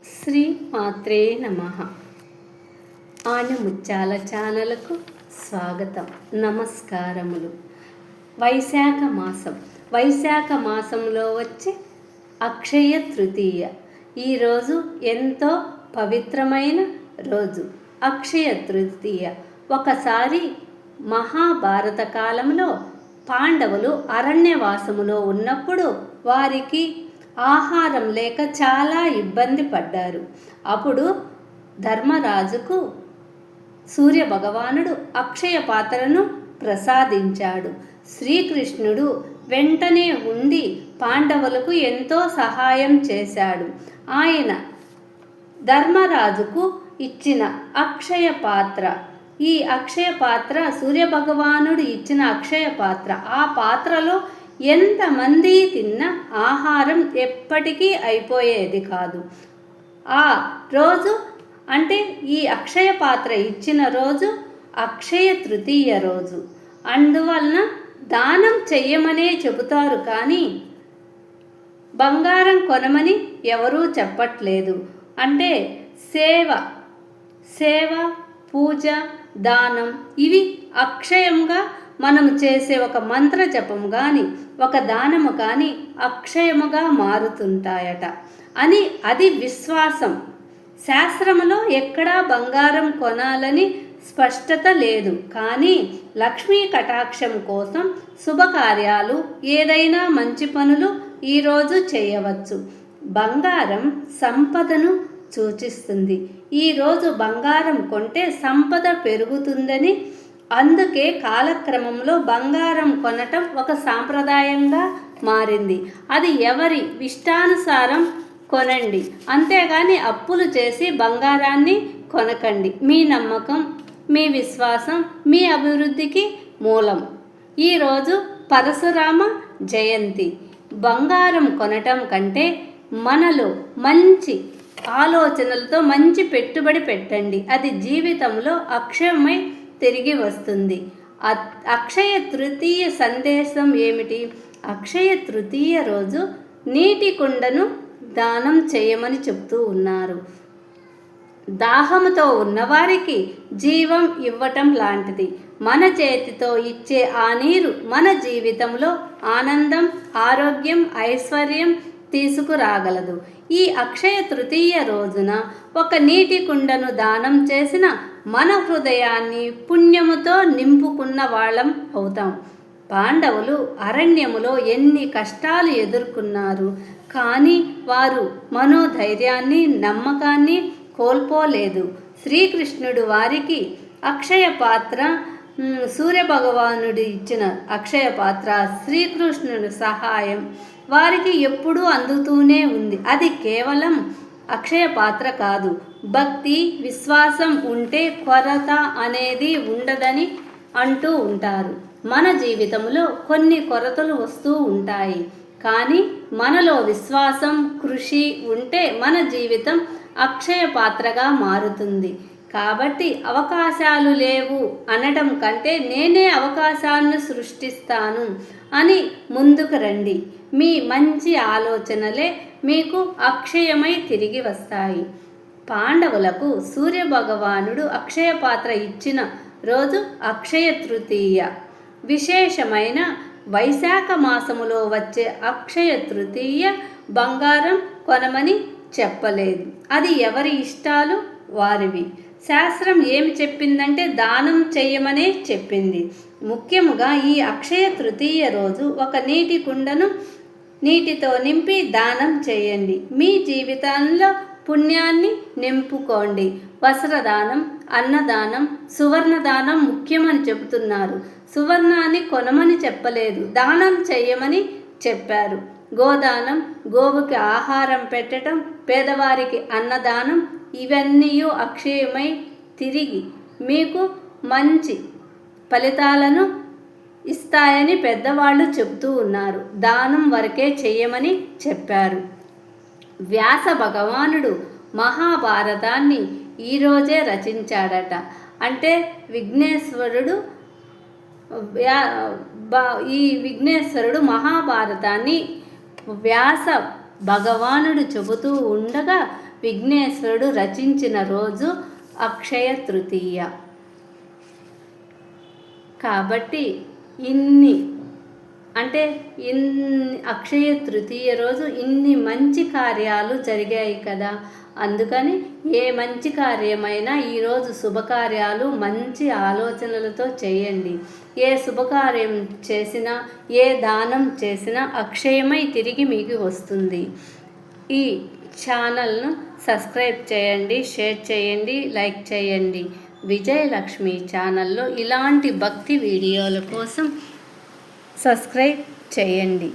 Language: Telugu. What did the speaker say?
శ్రీ మాత్రే నమః. ఆణిముత్యాల ఛానల్కు స్వాగతం, నమస్కారములు. వైశాఖ మాసంలో వచ్చే అక్షయ తృతీయ. ఈరోజు ఎంతో పవిత్రమైన రోజు అక్షయ తృతీయ. ఒకసారి మహాభారత కాలంలో పాండవులు అరణ్యవాసములో ఉన్నప్పుడు వారికి ఆహారం లేక చాలా ఇబ్బంది పడ్డారు. అప్పుడు ధర్మరాజుకు సూర్యభగవానుడు అక్షయ పాత్రను ప్రసాదించాడు. శ్రీకృష్ణుడు వెంటనే ఉండి పాండవులకు ఎంతో సహాయం చేశాడు. ఆయన ధర్మరాజుకు ఇచ్చిన అక్షయ పాత్ర, ఈ అక్షయ పాత్ర సూర్యభగవానుడు ఇచ్చిన అక్షయ పాత్ర, ఆ పాత్రలో ఎంతమంది తిన్న ఆహారం ఎప్పటికీ అయిపోయేది కాదు. ఆ రోజు అంటే ఈ అక్షయ పాత్ర ఇచ్చిన రోజు అక్షయ తృతీయ రోజు. అందువలన దానం చెయ్యమనే చెబుతారు, కానీ బంగారం కొనమని ఎవరూ చెప్పట్లేదు. అంటే సేవ, పూజ, దానం ఇవి అక్షయంగా మనం చేసే ఒక మంత్ర జపం కానీ ఒక దానము కానీ అక్షయముగా మారుతుంటాయట అని అది విశ్వాసం. శాస్త్రములో ఎక్కడా బంగారం కొనాలని స్పష్టత లేదు, కానీ లక్ష్మీ కటాక్షం కోసం శుభకార్యాలు, ఏదైనా మంచి పనులు ఈరోజు చేయవచ్చు. బంగారం సంపదను సూచిస్తుంది. ఈరోజు బంగారం కొంటే సంపద పెరుగుతుందని, అందుకే కాలక్రమంలో బంగారం కొనటం ఒక సాంప్రదాయంగా మారింది. అది ఎవరి ఇష్టానుసారం కొనండి, అంతేగాని అప్పులు చేసి బంగారాన్ని కొనకండి. మీ నమ్మకం, మీ విశ్వాసం మీ అభివృద్ధికి మూలం. ఈరోజు పరశురామ జయంతి. బంగారం కొనటం కంటే మనలో మంచి ఆలోచనలతో మంచి పెట్టుబడి పెట్టండి. అది జీవితంలో అక్షయమై తిరిగి వస్తుంది. అక్షయ తృతీయ సందేశం ఏమిటి? అక్షయ తృతీయ రోజు నీటి కుండను దానం చేయమని చెప్తూ ఉన్నారు. దాహముతో ఉన్నవారికి జీవం ఇవ్వటం లాంటిది. మన చేతితో ఇచ్చే ఆ నీరు మన జీవితంలో ఆనందం, ఆరోగ్యం, ఐశ్వర్యం తీసుకురాగలదు. ఈ అక్షయ తృతీయ రోజున ఒక నీటి కుండను దానం చేసిన మన హృదయాన్ని పుణ్యముతో నింపుకున్న వాళ్ళం అవుతాం. పాండవులు అరణ్యములో ఎన్ని కష్టాలు ఎదుర్కొన్నారు, కానీ వారు మనోధైర్యాన్ని, నమ్మకాన్ని కోల్పోలేదు. శ్రీకృష్ణుడు వారికి అక్షయ పాత్ర, సూర్యభగవానుడు ఇచ్చిన అక్షయ పాత్ర, శ్రీకృష్ణుడి సహాయం వారికి ఎప్పుడూ అందుతూనే ఉంది. అది కేవలం అక్షయ పాత్ర కాదు, భక్తి, విశ్వాసం ఉంటే కొరత అనేది ఉండదని అంటూ ఉంటారు. మన జీవితంలో కొన్ని కొరతలు వస్తూ ఉంటాయి, కానీ మనలో విశ్వాసం, కృషి ఉంటే మన జీవితం అక్షయ పాత్రగా మారుతుంది. కాబట్టి అవకాశాలు లేవు అనటం కంటే నేనే అవకాశాలను సృష్టిస్తాను అని ముందుకు రండి. మీ మంచి ఆలోచనలే మీకు అక్షయమై తిరిగి వస్తాయి. పాండవులకు సూర్యభగవానుడు అక్షయ పాత్ర ఇచ్చిన రోజు అక్షయ తృతీయ. విశేషమైన వైశాఖ మాసములో వచ్చే అక్షయ తృతీయ బంగారం కొనమని చెప్పలేదు. అది ఎవరి ఇష్టాలు వారివి. శాస్త్రం ఏమి చెప్పిందంటే దానం చేయమనే చెప్పింది. ముఖ్యముగా ఈ అక్షయ తృతీయ రోజు ఒక నీటి కుండను నీటితో నింపి దానం చేయండి. మీ జీవితంలో పుణ్యాన్ని నింపుకోండి. వస్త్రదానం, అన్నదానం, సువర్ణదానం ముఖ్యమని చెబుతున్నారు. సువర్ణాన్ని కొనమని చెప్పలేదు, దానం చేయమని చెప్పారు. గోదానం, గోవుకి ఆహారం పెట్టడం, పేదవారికి అన్నదానం ఇవన్నీ అక్షయమై తిరిగి మీకు మంచి ఫలితాలను ఇస్తాయని పెద్దవాళ్ళు చెబుతూ ఉన్నారు. దానం వరకే చెయ్యమని చెప్పారు. వ్యాస భగవానుడు మహాభారతాన్ని ఈరోజే రచించాడట. అంటే విఘ్నేశ్వరుడు మహాభారతాన్ని వ్యాస భగవానుడు చెబుతూ ఉండగా విఘ్నేశ్వరుడు రచించిన రోజు అక్షయ తృతీయ. కాబట్టి ఇన్ని అక్షయ తృతీయ రోజు ఇన్ని మంచి కార్యాలు జరిగాయి కదా. అందుకని ఏ మంచి కార్యమైనా ఈరోజు శుభకార్యాలు మంచి ఆలోచనలతో చేయండి. ఏ శుభకార్యం చేసినా, ఏ దానం చేసినా అక్షయమై తిరిగి మీకు వస్తుంది. ఈ ఛానల్ను సబ్స్క్రైబ్ చేయండి, షేర్ చేయండి, లైక్ చేయండి. విజయలక్ష్మి ఛానల్లో ఇలాంటి భక్తి వీడియోల కోసం సబ్స్క్రైబ్ చేయండి.